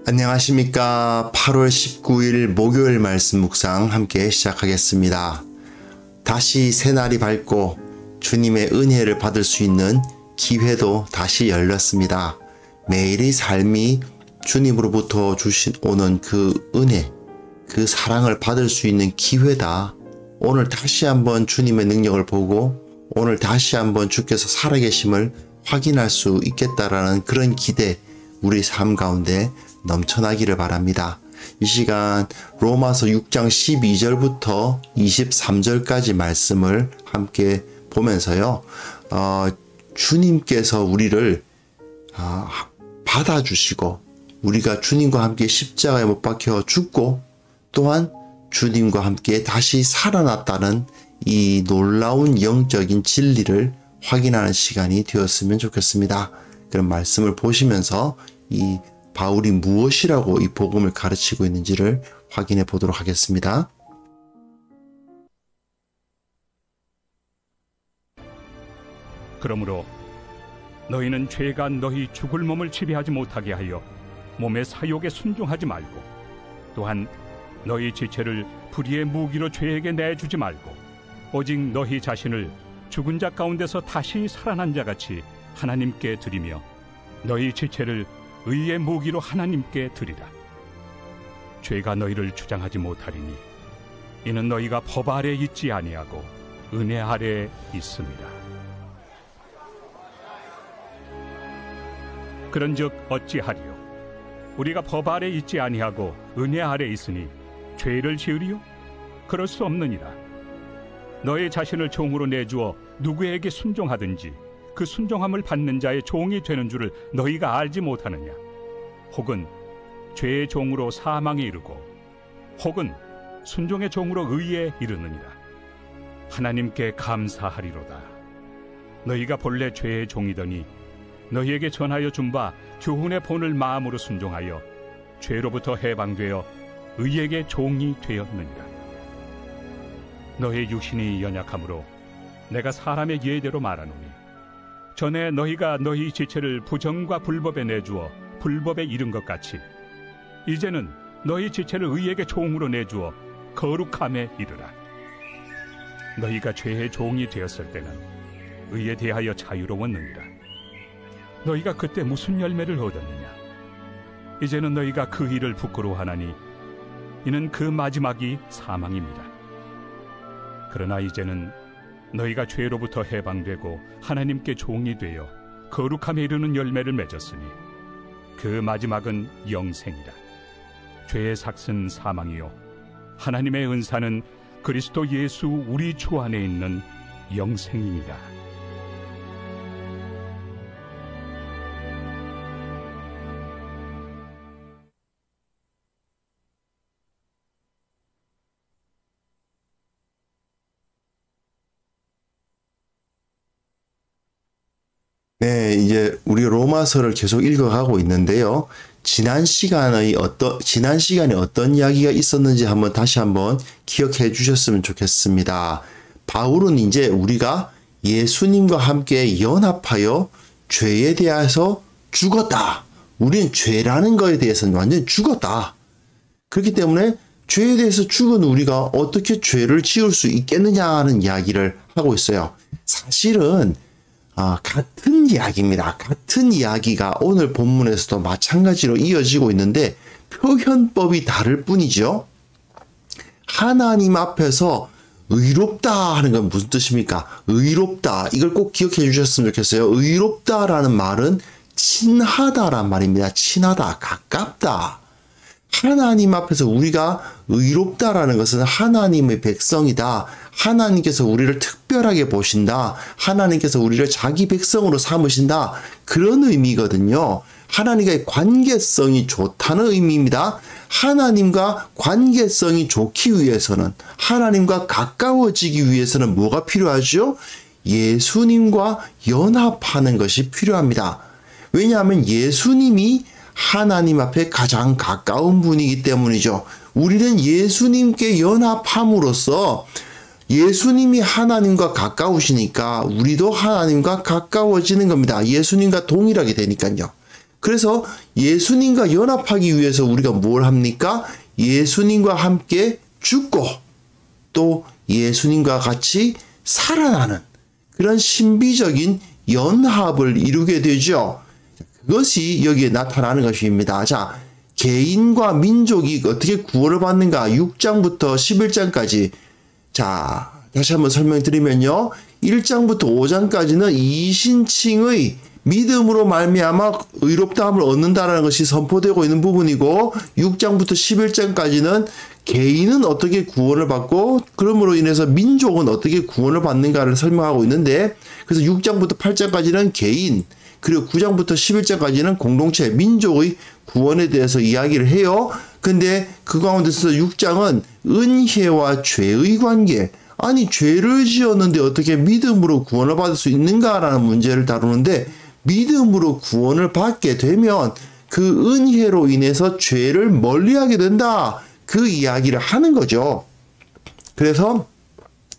안녕하십니까. 8월 19일 목요일 말씀 묵상 함께 시작하겠습니다. 다시 새날이 밝고 주님의 은혜를 받을 수 있는 기회도 다시 열렸습니다. 매일의 삶이 주님으로부터 오는 그 은혜, 그 사랑을 받을 수 있는 기회다. 오늘 다시 한번 주님의 능력을 보고 오늘 다시 한번 주께서 살아계심을 확인할 수 있겠다라는 그런 기대, 우리 삶 가운데 넘쳐나기를 바랍니다. 이 시간 로마서 6장 12절부터 23절까지 말씀을 함께 보면서요. 주님께서 우리를 받아주시고 우리가 주님과 함께 십자가에 못 박혀 죽고 또한 주님과 함께 다시 살아났다는 이 놀라운 영적인 진리를 확인하는 시간이 되었으면 좋겠습니다. 그런 말씀을 보시면서 이 바울이 무엇이라고 이 복음을 가르치고 있는지를 확인해 보도록 하겠습니다. 그러므로 너희는 죄가 너희 죽을 몸을 지배하지 못하게 하여 몸의 사욕에 순종하지 말고 또한 너희 지체를 불의의 무기로 죄에게 내주지 말고 오직 너희 자신을 죽은 자 가운데서 다시 살아난 자같이 하나님께 드리며 너희 지체를 의의 무기로 하나님께 드리라. 죄가 너희를 주장하지 못하리니 이는 너희가 법 아래 있지 아니하고 은혜 아래 있습니다. 그런즉 어찌하리요? 우리가 법 아래 있지 아니하고 은혜 아래 있으니 죄를 지으리요? 그럴 수 없느니라. 너희 자신을 종으로 내주어 누구에게 순종하든지 그 순종함을 받는 자의 종이 되는 줄을 너희가 알지 못하느냐? 혹은 죄의 종으로 사망에 이르고 혹은 순종의 종으로 의에 이르느니라. 하나님께 감사하리로다. 너희가 본래 죄의 종이더니 너희에게 전하여 준 바 교훈의 본을 마음으로 순종하여 죄로부터 해방되어 의에게 종이 되었느니라. 너희 육신이 연약하므로 내가 사람의 예대로 말하노니 전에 너희가 너희 지체를 부정과 불법에 내주어 불법에 이른 것 같이 이제는 너희 지체를 의에게 종으로 내주어 거룩함에 이르라. 너희가 죄의 종이 되었을 때는 의에 대하여 자유로웠느니라. 너희가 그때 무슨 열매를 얻었느냐? 이제는 너희가 그 일을 부끄러워하나니 이는 그 마지막이 사망입니다. 그러나 이제는 너희가 죄로부터 해방되고 하나님께 종이 되어 거룩함에 이르는 열매를 맺었으니 그 마지막은 영생이라. 죄의 삭은 사망이요 하나님의 은사는 그리스도 예수 우리 주 안에 있는 영생입니다. 네, 이제 우리 로마서를 계속 읽어가고 있는데요. 지난 시간에 어떤 이야기가 있었는지 다시 한번 기억해 주셨으면 좋겠습니다. 바울은 이제 우리가 예수님과 함께 연합하여 죄에 대해서 죽었다. 우리는 죄라는 거에 대해서는 완전히 죽었다. 그렇기 때문에 죄에 대해서 죽은 우리가 어떻게 죄를 지을 수 있겠느냐는 이야기를 하고 있어요. 사실은 같은 이야기입니다. 같은 이야기가 오늘 본문에서도 마찬가지로 이어지고 있는데 표현법이 다를 뿐이죠. 하나님 앞에서 의롭다 하는 건 무슨 뜻입니까? 의롭다. 이걸 꼭 기억해 주셨으면 좋겠어요. 의롭다라는 말은 친하다란 말입니다. 친하다, 가깝다. 하나님 앞에서 우리가 의롭다라는 것은 하나님의 백성이다. 하나님께서 우리를 특별하게 보신다. 하나님께서 우리를 자기 백성으로 삼으신다. 그런 의미거든요. 하나님과의 관계성이 좋다는 의미입니다. 하나님과 관계성이 좋기 위해서는, 하나님과 가까워지기 위해서는 뭐가 필요하죠? 예수님과 연합하는 것이 필요합니다. 왜냐하면 예수님이 하나님 앞에 가장 가까운 분이기 때문이죠. 우리는 예수님께 연합함으로써 예수님이 하나님과 가까우시니까 우리도 하나님과 가까워지는 겁니다. 예수님과 동일하게 되니까요. 그래서 예수님과 연합하기 위해서 우리가 뭘 합니까? 예수님과 함께 죽고 또 예수님과 같이 살아나는 그런 신비적인 연합을 이루게 되죠. 그것이 여기에 나타나는 것입니다. 자, 개인과 민족이 어떻게 구원을 받는가? 6장부터 11장까지. 자, 다시 한번 설명드리면요. 1장부터 5장까지는 이신칭의 믿음으로 말미암아 의롭다함을 얻는다라는 것이 선포되고 있는 부분이고, 6장부터 11장까지는 개인은 어떻게 구원을 받고 그러므로 인해서 민족은 어떻게 구원을 받는가를 설명하고 있는데, 그래서 6장부터 8장까지는 개인, 그리고 9장부터 11장까지는 공동체, 민족의 구원에 대해서 이야기를 해요. 근데 그 가운데서 6장은 은혜와 죄의 관계, 아니 죄를 지었는데 어떻게 믿음으로 구원을 받을 수 있는가라는 문제를 다루는데, 믿음으로 구원을 받게 되면 그 은혜로 인해서 죄를 멀리하게 된다, 그 이야기를 하는 거죠. 그래서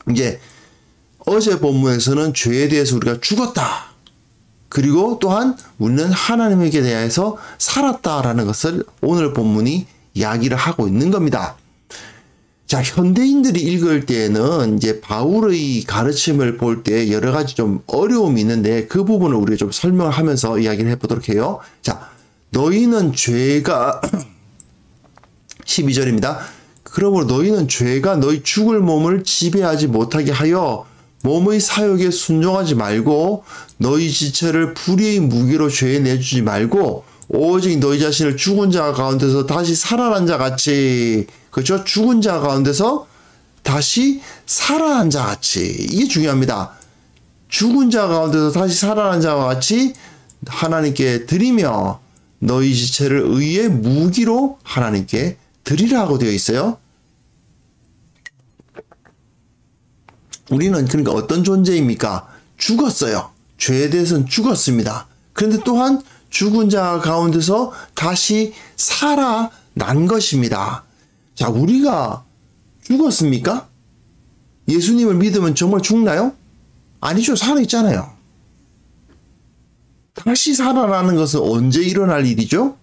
이제 어제 본문에서는 죄에 대해서 우리가 죽었다, 그리고 또한 우리는 하나님에게 대해서 살았다라는 것을 오늘 본문이 이야기를 하고 있는 겁니다. 자, 현대인들이 읽을 때에는 이제 바울의 가르침을 볼 때 여러 가지 좀 어려움이 있는데, 그 부분을 우리가 좀 설명을 하면서 이야기를 해보도록 해요. 자, 너희는 죄가 12절입니다. 그러므로 너희는 죄가 너희 죽을 몸을 지배하지 못하게 하여 몸의 사욕에 순종하지 말고 너희 지체를 불의의 무기로 죄에 내주지 말고 오직 너희 자신을 죽은 자 가운데서 다시 살아난 자 같이, 그렇죠? 죽은 자 가운데서 다시 살아난 자 같이, 이게 중요합니다. 죽은 자 가운데서 다시 살아난 자와 같이 하나님께 드리며 너희 지체를 의의 무기로 하나님께 드리라고 되어 있어요. 우리는 그러니까 어떤 존재입니까? 죽었어요. 죄에 대해서는 죽었습니다. 그런데 또한 죽은 자 가운데서 다시 살아난 것입니다. 자, 우리가 죽었습니까? 예수님을 믿으면 정말 죽나요? 아니죠. 살아있잖아요. 다시 살아나는 것은 언제 일어날 일이죠?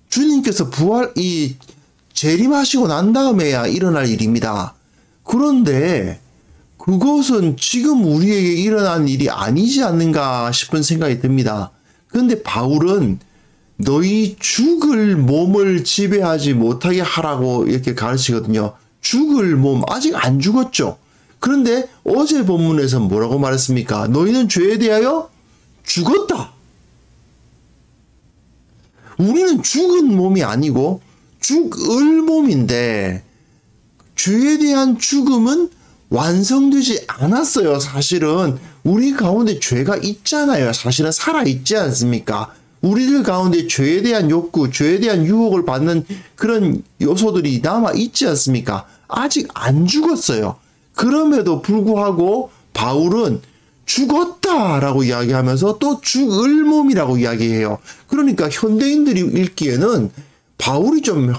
주님께서 재림하시고 난 다음에야 일어날 일입니다. 그런데 그것은 지금 우리에게 일어난 일이 아니지 않는가 싶은 생각이 듭니다. 그런데 바울은 너희 죽을 몸을 지배하지 못하게 하라고 이렇게 가르치거든요. 죽을 몸, 아직 안 죽었죠. 그런데 어제 본문에서 뭐라고 말했습니까? 너희는 죄에 대하여 죽었다. 우리는 죽은 몸이 아니고 죽을 몸인데, 죄에 대한 죽음은 완성되지 않았어요. 사실은 우리 가운데 죄가 있잖아요. 사실은 살아있지 않습니까? 우리들 가운데 죄에 대한 욕구, 죄에 대한 유혹을 받는 그런 요소들이 남아있지 않습니까? 아직 안 죽었어요. 그럼에도 불구하고 바울은 죽었다라고 이야기하면서 또 죽을 몸이라고 이야기해요. 그러니까 현대인들이 읽기에는 바울이 좀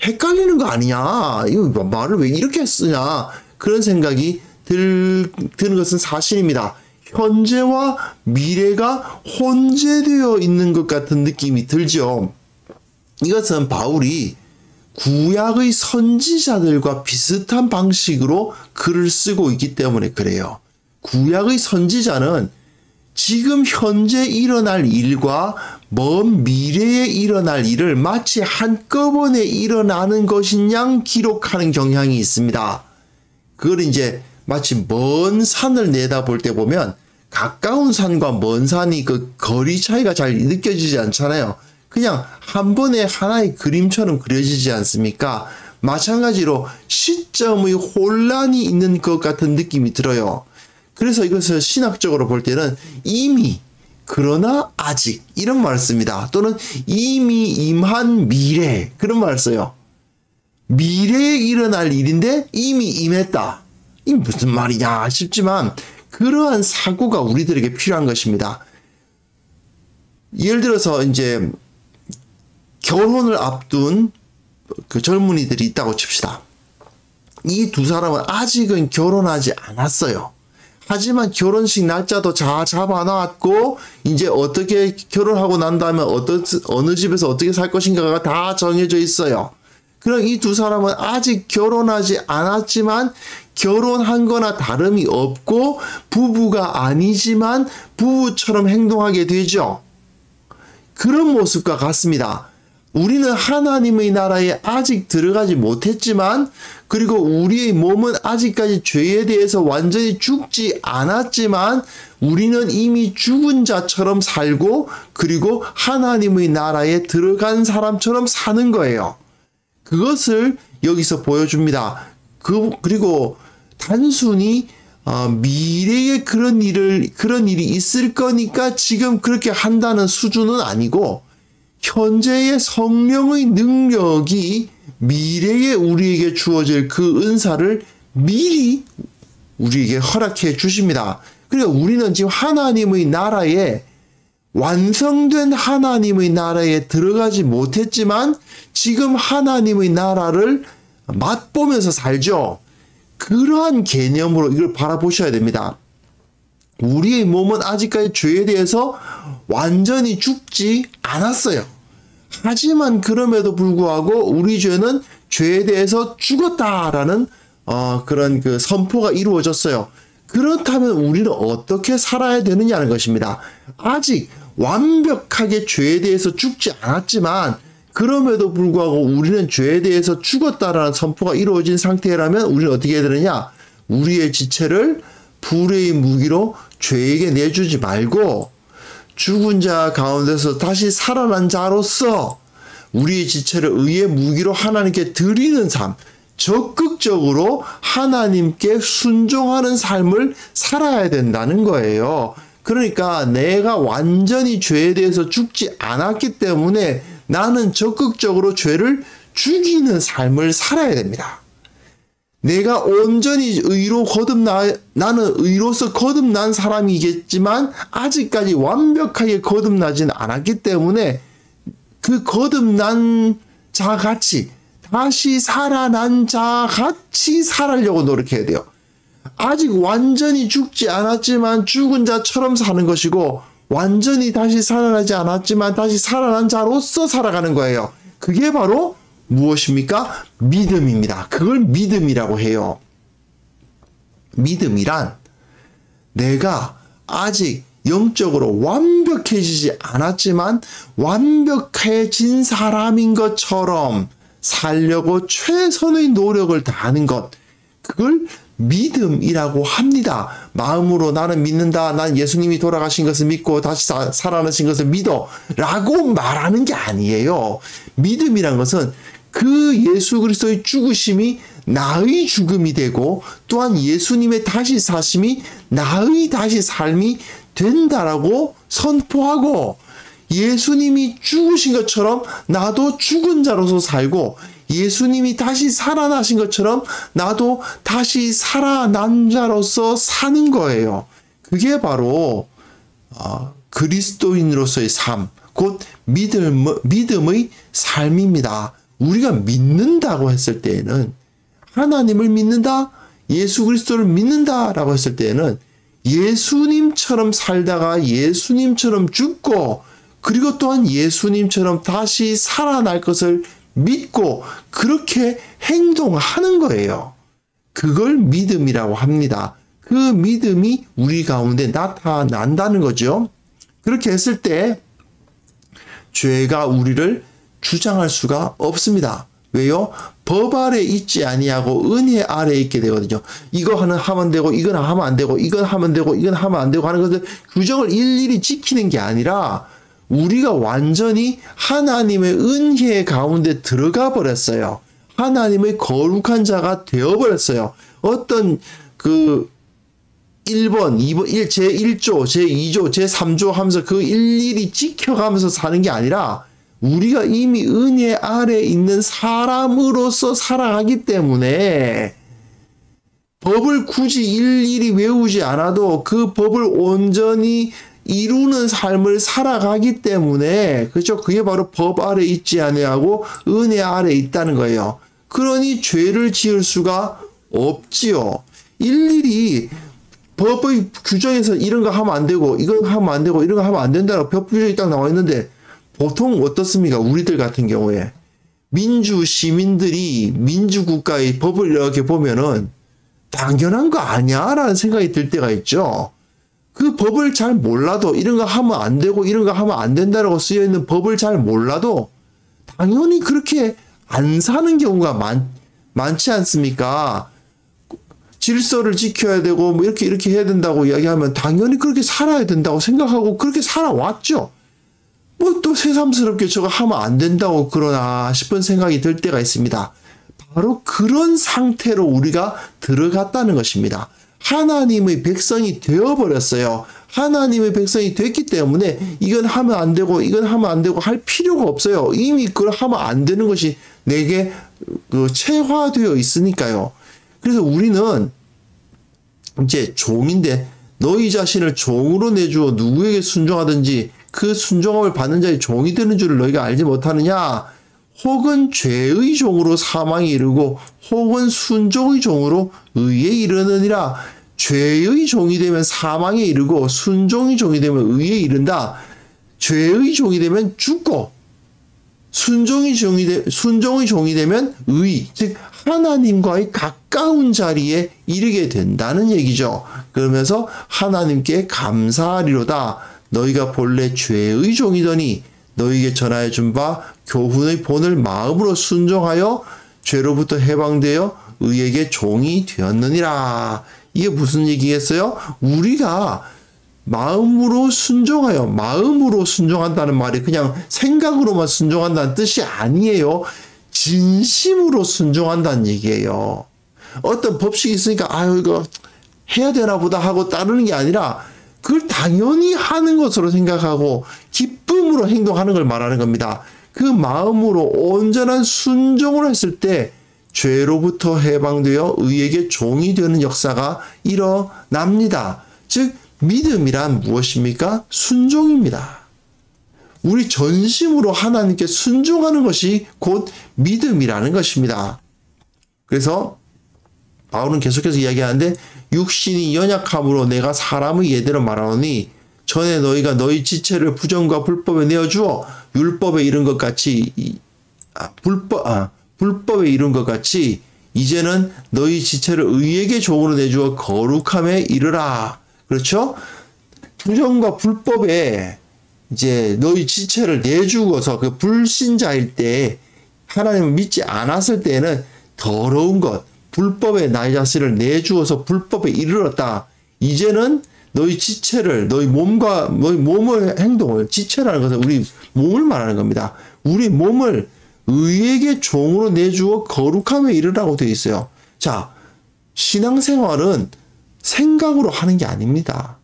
헷갈리는 거 아니냐, 이거 말을 왜 이렇게 쓰냐, 그런 생각이 드는 것은 사실입니다. 현재와 미래가 혼재되어 있는 것 같은 느낌이 들죠. 이것은 바울이 구약의 선지자들과 비슷한 방식으로 글을 쓰고 있기 때문에 그래요. 구약의 선지자는 지금 현재 일어날 일과 먼 미래에 일어날 일을 마치 한꺼번에 일어나는 것인 양 기록하는 경향이 있습니다. 그걸 이제 마치 먼 산을 내다볼 때 보면 가까운 산과 먼 산이 그 거리 차이가 잘 느껴지지 않잖아요. 그냥 한 번에 하나의 그림처럼 그려지지 않습니까? 마찬가지로 시점의 혼란이 있는 것 같은 느낌이 들어요. 그래서 이것을 신학적으로 볼 때는 이미, 그러나 아직, 이런 말을 씁니다. 또는 이미 임한 미래, 그런 말을 써요. 미래에 일어날 일인데 이미 임했다. 이게 무슨 말이냐 싶지만 그러한 사고가 우리들에게 필요한 것입니다. 예를 들어서 이제 결혼을 앞둔 그 젊은이들이 있다고 칩시다. 이 두 사람은 아직은 결혼하지 않았어요. 하지만 결혼식 날짜도 다 잡아놨고 이제 어떻게 결혼하고 난 다음에 어느 집에서 어떻게 살 것인가가 다 정해져 있어요. 그럼 이 두 사람은 아직 결혼하지 않았지만 결혼한 거나 다름이 없고 부부가 아니지만 부부처럼 행동하게 되죠. 그런 모습과 같습니다. 우리는 하나님의 나라에 아직 들어가지 못했지만 그리고 우리의 몸은 아직까지 죄에 대해서 완전히 죽지 않았지만 우리는 이미 죽은 자처럼 살고 그리고 하나님의 나라에 들어간 사람처럼 사는 거예요. 그것을 여기서 보여줍니다. 그리고 단순히 미래에 그런 일이 있을 거니까 지금 그렇게 한다는 수준은 아니고 현재의 성령의 능력이 미래에 우리에게 주어질 그 은사를 미리 우리에게 허락해 주십니다. 그러니까 우리는 지금 하나님의 나라에 완성된 하나님의 나라에 들어가지 못했지만 지금 하나님의 나라를 맛보면서 살죠. 그러한 개념으로 이걸 바라보셔야 됩니다. 우리의 몸은 아직까지 죄에 대해서 완전히 죽지 않았어요. 하지만 그럼에도 불구하고 우리 죄는 죄에 대해서 죽었다라는 그런 그 선포가 이루어졌어요. 그렇다면 우리는 어떻게 살아야 되느냐는 것입니다. 아직 완벽하게 죄에 대해서 죽지 않았지만 그럼에도 불구하고 우리는 죄에 대해서 죽었다라는 선포가 이루어진 상태라면 우리는 어떻게 해야 되느냐? 우리의 지체를 불의 무기로 죄에게 내주지 말고 죽은 자 가운데서 다시 살아난 자로서 우리의 지체를 의의 무기로 하나님께 드리는 삶, 적극적으로 하나님께 순종하는 삶을 살아야 된다는 거예요. 그러니까 내가 완전히 죄에 대해서 죽지 않았기 때문에 나는 적극적으로 죄를 죽이는 삶을 살아야 됩니다. 내가 온전히 나는 의로서 거듭난 사람이겠지만 아직까지 완벽하게 거듭나지는 않았기 때문에 그 거듭난 자 같이 다시 살아난 자 같이 살아려고 노력해야 돼요. 아직 완전히 죽지 않았지만 죽은 자처럼 사는 것이고 완전히 다시 살아나지 않았지만 다시 살아난 자로서 살아가는 거예요. 그게 바로 무엇입니까? 믿음입니다. 그걸 믿음이라고 해요. 믿음이란 내가 아직 영적으로 완벽해지지 않았지만 완벽해진 사람인 것처럼 살려고 최선의 노력을 다하는 것. 그걸 믿음이라고 합니다. 마음으로 나는 믿는다. 난 예수님이 돌아가신 것을 믿고 다시 살아나신 것을 믿어. 라고 말하는 게 아니에요. 믿음이란 것은 그 예수 그리스도의 죽으심이 나의 죽음이 되고 또한 예수님의 다시 사심이 나의 다시 삶이 된다라고 선포하고 예수님이 죽으신 것처럼 나도 죽은 자로서 살고 예수님이 다시 살아나신 것처럼 나도 다시 살아난 자로서 사는 거예요. 그게 바로 그리스도인으로서의 삶, 곧 믿음의 삶입니다. 우리가 믿는다고 했을 때에는 하나님을 믿는다, 예수 그리스도를 믿는다라고 했을 때에는 예수님처럼 살다가 예수님처럼 죽고 그리고 또한 예수님처럼 다시 살아날 것을 믿고 그렇게 행동하는 거예요. 그걸 믿음이라고 합니다. 그 믿음이 우리 가운데 나타난다는 거죠. 그렇게 했을 때 죄가 우리를 주장할 수가 없습니다. 왜요? 법 아래 있지 아니하고 은혜 아래 있게 되거든요. 이거 하면 되고 이건 하면 안 되고 이건 하면 되고 이건 하면 안 되고 하는 것을 규정을 일일이 지키는 게 아니라 우리가 완전히 하나님의 은혜 가운데 들어가 버렸어요. 하나님의 거룩한 자가 되어버렸어요. 어떤 1번, 2번, 제1조, 제2조, 제3조 하면서 그 일일이 지켜가면서 사는 게 아니라 우리가 이미 은혜 아래 있는 사람으로서 살아가기 때문에 법을 굳이 일일이 외우지 않아도 그 법을 온전히 이루는 삶을 살아가기 때문에 그렇죠. 그게 바로 법 아래 있지 아니하고 은혜 아래 있다는 거예요. 그러니 죄를 지을 수가 없지요. 일일이 법의 규정에서 이런 거 하면 안 되고 이건 하면 안 되고 이런 거 하면 안 된다라고 법 규정이 딱 나와 있는데 보통 어떻습니까? 우리들 같은 경우에 민주 시민들이 민주국가의 법을 이렇게 보면은 당연한 거 아니야? 라는 생각이 들 때가 있죠. 그 법을 잘 몰라도 이런 거 하면 안 되고 이런 거 하면 안 된다라고 쓰여 있는 법을 잘 몰라도 당연히 그렇게 안 사는 경우가 많지 않습니까? 질서를 지켜야 되고 뭐 이렇게 해야 된다고 이야기하면 당연히 그렇게 살아야 된다고 생각하고 그렇게 살아왔죠. 뭐 또 새삼스럽게 저거 하면 안 된다고 그러나 싶은 생각이 들 때가 있습니다. 바로 그런 상태로 우리가 들어갔다는 것입니다. 하나님의 백성이 되어버렸어요. 하나님의 백성이 됐기 때문에 이건 하면 안 되고 이건 하면 안 되고 할 필요가 없어요. 이미 그걸 하면 안 되는 것이 내게 체화되어 있으니까요. 그래서 우리는 이제 종인데 너희 자신을 종으로 내주어 누구에게 순종하든지 그 순종함을 받는 자의 종이 되는 줄을 너희가 알지 못하느냐? 혹은 죄의 종으로 사망에 이르고 혹은 순종의 종으로 의에 이르느니라. 죄의 종이 되면 사망에 이르고 순종의 종이 되면 의에 이른다. 죄의 종이 되면 죽고 순종의 종이 되면 의, 즉 하나님과의 가까운 자리에 이르게 된다는 얘기죠. 그러면서 하나님께 감사하리로다. 너희가 본래 죄의 종이더니 너희에게 전하여 준 바 교훈의 본을 마음으로 순종하여 죄로부터 해방되어 의에게 종이 되었느니라. 이게 무슨 얘기겠어요? 우리가 마음으로 순종한다는 말이 그냥 생각으로만 순종한다는 뜻이 아니에요. 진심으로 순종한다는 얘기예요. 어떤 법칙이 있으니까 이거 해야 되나 보다 하고 따르는 게 아니라 그걸 당연히 하는 것으로 생각하고 기쁨으로 행동하는 걸 말하는 겁니다. 그 마음으로 온전한 순종을 했을 때 죄로부터 해방되어 의에게 종이 되는 역사가 일어납니다. 즉 믿음이란 무엇입니까? 순종입니다. 우리 전심으로 하나님께 순종하는 것이 곧 믿음이라는 것입니다. 그래서 바울은 계속해서 이야기하는데 육신이 연약함으로 내가 사람의 예대로 말하노니 전에 너희가 너희 지체를 부정과 불법에 내어주어 율법에 이른 것 같이 불법에 이른 것 같이 이제는 너희 지체를 의에게 종으로 내주어 거룩함에 이르라. 그렇죠? 부정과 불법에 이제 너희 지체를 내주고서 그 불신자일 때 하나님을 믿지 않았을 때에는 더러운 것 불법에 나의 자신을 내주어서 불법에 이르렀다. 이제는 너희 지체를 너희 몸의 행동을 지체라는 것은 우리 몸을 말하는 겁니다. 우리 몸을 의에게 종으로 내주어 거룩함에 이르라고 되어 있어요. 자, 신앙생활은 생각으로 하는 게 아닙니다.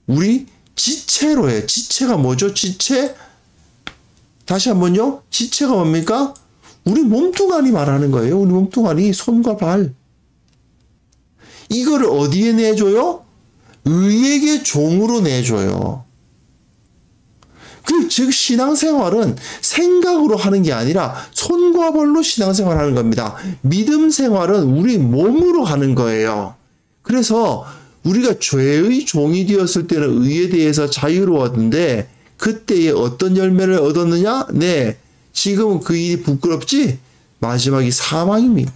우리 지체로 해요. 지체가 뭐죠? 지체? 다시 한번요. 지체가 뭡니까? 우리 몸뚱아리 말하는 거예요. 우리 몸뚱아리, 손과 발. 이거를 어디에 내줘요? 의에게 종으로 내줘요. 즉 신앙생활은 생각으로 하는 게 아니라 손과 발로 신앙생활 하는 겁니다. 믿음 생활은 우리 몸으로 하는 거예요. 그래서 우리가 죄의 종이 되었을 때는 의에 대해서 자유로웠는데 그때에 어떤 열매를 얻었느냐? 네, 지금은 그 일이 부끄럽지? 마지막이 사망입니다.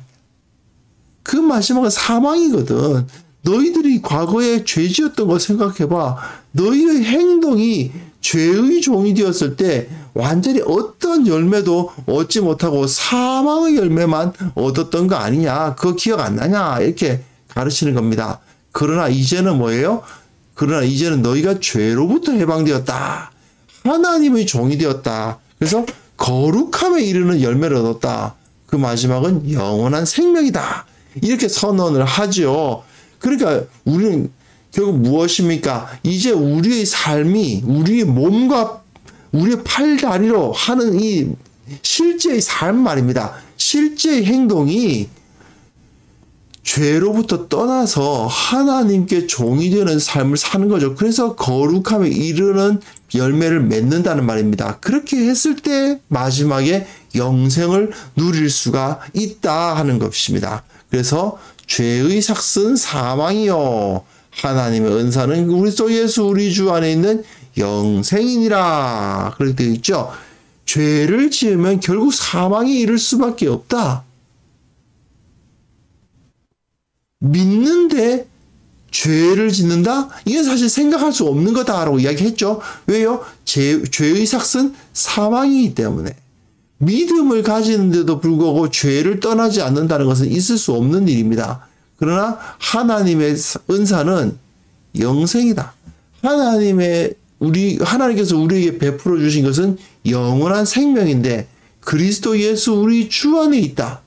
그 마지막은 사망이거든. 너희들이 과거에 죄지었던 거 생각해봐. 너희의 행동이 죄의 종이 되었을 때 완전히 어떤 열매도 얻지 못하고 사망의 열매만 얻었던 거 아니냐? 그거 기억 안 나냐? 이렇게 가르치는 겁니다. 그러나 이제는 뭐예요? 그러나 이제는 너희가 죄로부터 해방되었다. 하나님의 종이 되었다. 그래서 거룩함에 이르는 열매를 얻었다. 그 마지막은 영원한 생명이다. 이렇게 선언을 하죠. 그러니까 우리는 결국 무엇입니까? 이제 우리의 삶이 우리의 몸과 우리의 팔다리로 하는 이 실제의 삶 말입니다. 실제의 행동이 죄로부터 떠나서 하나님께 종이 되는 삶을 사는 거죠. 그래서 거룩함에 이르는 열매를 맺는다는 말입니다. 그렇게 했을 때 마지막에 영생을 누릴 수가 있다 하는 것입니다. 그래서 죄의 삭은 사망이요 하나님의 은사는 그리스도 예수 우리 주 안에 있는 영생이니라. 그렇게 되어 있죠. 죄를 지으면 결국 사망에 이를 수밖에 없다. 믿는데 죄를 짓는다? 이건 사실 생각할 수 없는 거다라고 이야기했죠. 왜요? 죄의 삭은 사망이기 때문에. 믿음을 가지는데도 불구하고 죄를 떠나지 않는다는 것은 있을 수 없는 일입니다. 그러나 하나님의 은사는 영생이다. 하나님께서 우리에게 베풀어 주신 것은 영원한 생명인데 그리스도 예수 우리 주 안에 있다.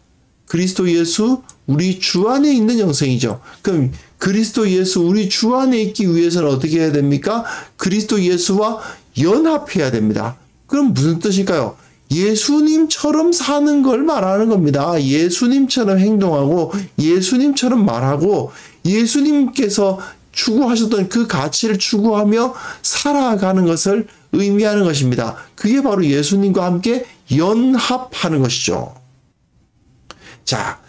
그리스도 예수 우리 주 안에 있는 영생이죠. 그럼 그리스도 예수 우리 주 안에 있기 위해서는 어떻게 해야 됩니까? 그리스도 예수와 연합해야 됩니다. 그럼 무슨 뜻일까요? 예수님처럼 사는 걸 말하는 겁니다. 예수님처럼 행동하고 예수님처럼 말하고 예수님께서 추구하셨던 그 가치를 추구하며 살아가는 것을 의미하는 것입니다. 그게 바로 예수님과 함께 연합하는 것이죠. 자,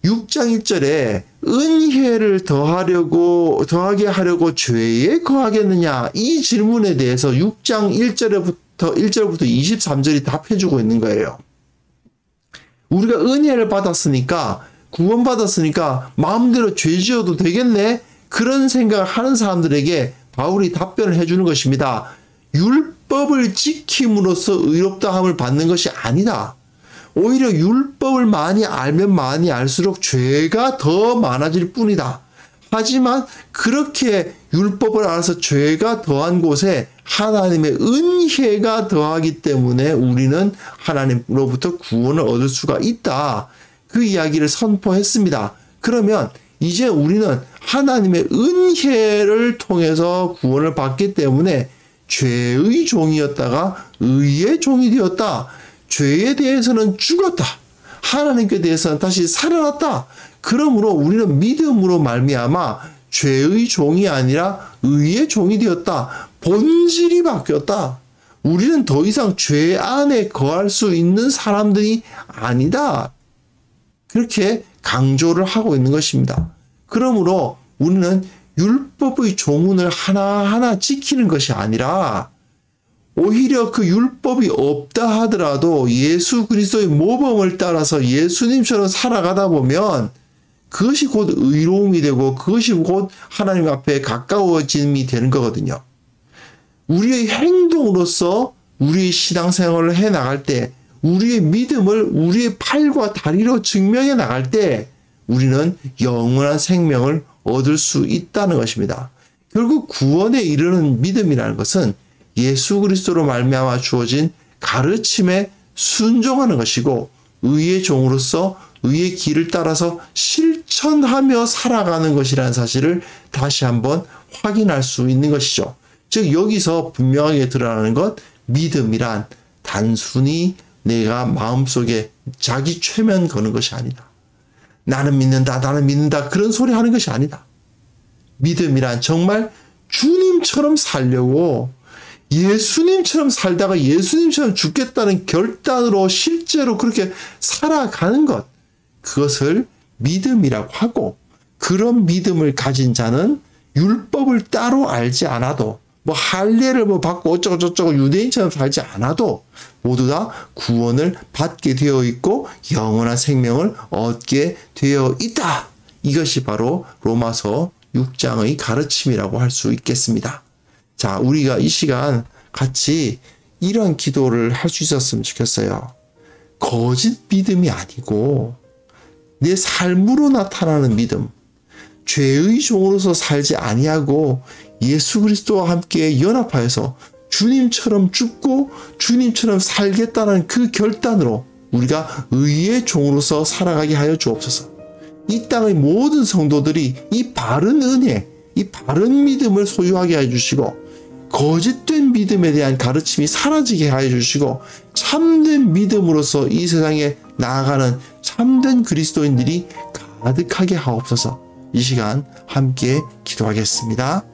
6장 1절에 은혜를 더하게 하려고 죄에 거하겠느냐? 이 질문에 대해서 6장 1절부터 23절이 답해주고 있는 거예요. 우리가 은혜를 받았으니까, 구원받았으니까 마음대로 죄 지어도 되겠네? 그런 생각을 하는 사람들에게 바울이 답변을 해주는 것입니다. 율법을 지킴으로써 의롭다함을 받는 것이 아니다. 오히려 율법을 많이 알면 많이 알수록 죄가 더 많아질 뿐이다. 하지만 그렇게 율법을 알아서 죄가 더한 곳에 하나님의 은혜가 더하기 때문에 우리는 하나님으로부터 구원을 얻을 수가 있다. 그 이야기를 선포했습니다. 그러면 이제 우리는 하나님의 은혜를 통해서 구원을 받기 때문에 죄의 종이었다가 의의 종이 되었다. 죄에 대해서는 죽었다. 하나님께 대해서는 다시 살아났다. 그러므로 우리는 믿음으로 말미암아 죄의 종이 아니라 의의 종이 되었다. 본질이 바뀌었다. 우리는 더 이상 죄 안에 거할 수 있는 사람들이 아니다. 그렇게 강조를 하고 있는 것입니다. 그러므로 우리는 율법의 조문을 하나하나 지키는 것이 아니라 오히려 그 율법이 없다 하더라도 예수 그리스도의 모범을 따라서 예수님처럼 살아가다 보면 그것이 곧 의로움이 되고 그것이 곧 하나님 앞에 가까워짐이 되는 거거든요. 우리의 행동으로서 우리의 신앙생활을 해나갈 때 우리의 믿음을 우리의 팔과 다리로 증명해 나갈 때 우리는 영원한 생명을 얻을 수 있다는 것입니다. 결국 구원에 이르는 믿음이라는 것은 예수 그리스도로 말미암아 주어진 가르침에 순종하는 것이고 의의 종으로서 의의 길을 따라서 실천하며 살아가는 것이라는 사실을 다시 한번 확인할 수 있는 것이죠. 즉 여기서 분명하게 드러나는 것 믿음이란 단순히 내가 마음속에 자기 최면 거는 것이 아니다. 나는 믿는다 그런 소리 하는 것이 아니다. 믿음이란 정말 주님처럼 살려고 예수님처럼 살다가 예수님처럼 죽겠다는 결단으로 실제로 그렇게 살아가는 것, 그것을 믿음이라고 하고, 그런 믿음을 가진 자는 율법을 따로 알지 않아도 할례를 받고 어쩌고저쩌고 유대인처럼 살지 않아도 모두 다 구원을 받게 되어 있고 영원한 생명을 얻게 되어 있다. 이것이 바로 로마서 6장의 가르침이라고 할 수 있겠습니다. 자, 우리가 이 시간 같이 이런 기도를 할 수 있었으면 좋겠어요. 거짓 믿음이 아니고 내 삶으로 나타나는 믿음, 죄의 종으로서 살지 아니하고 예수 그리스도와 함께 연합하여서 주님처럼 죽고 주님처럼 살겠다는 그 결단으로 우리가 의의 종으로서 살아가게 하여 주옵소서. 이 땅의 모든 성도들이 이 바른 은혜, 이 바른 믿음을 소유하게 해주시고 거짓된 믿음에 대한 가르침이 사라지게 하여 주시고 참된 믿음으로서 이 세상에 나아가는 참된 그리스도인들이 가득하게 하옵소서. 이 시간 함께 기도하겠습니다.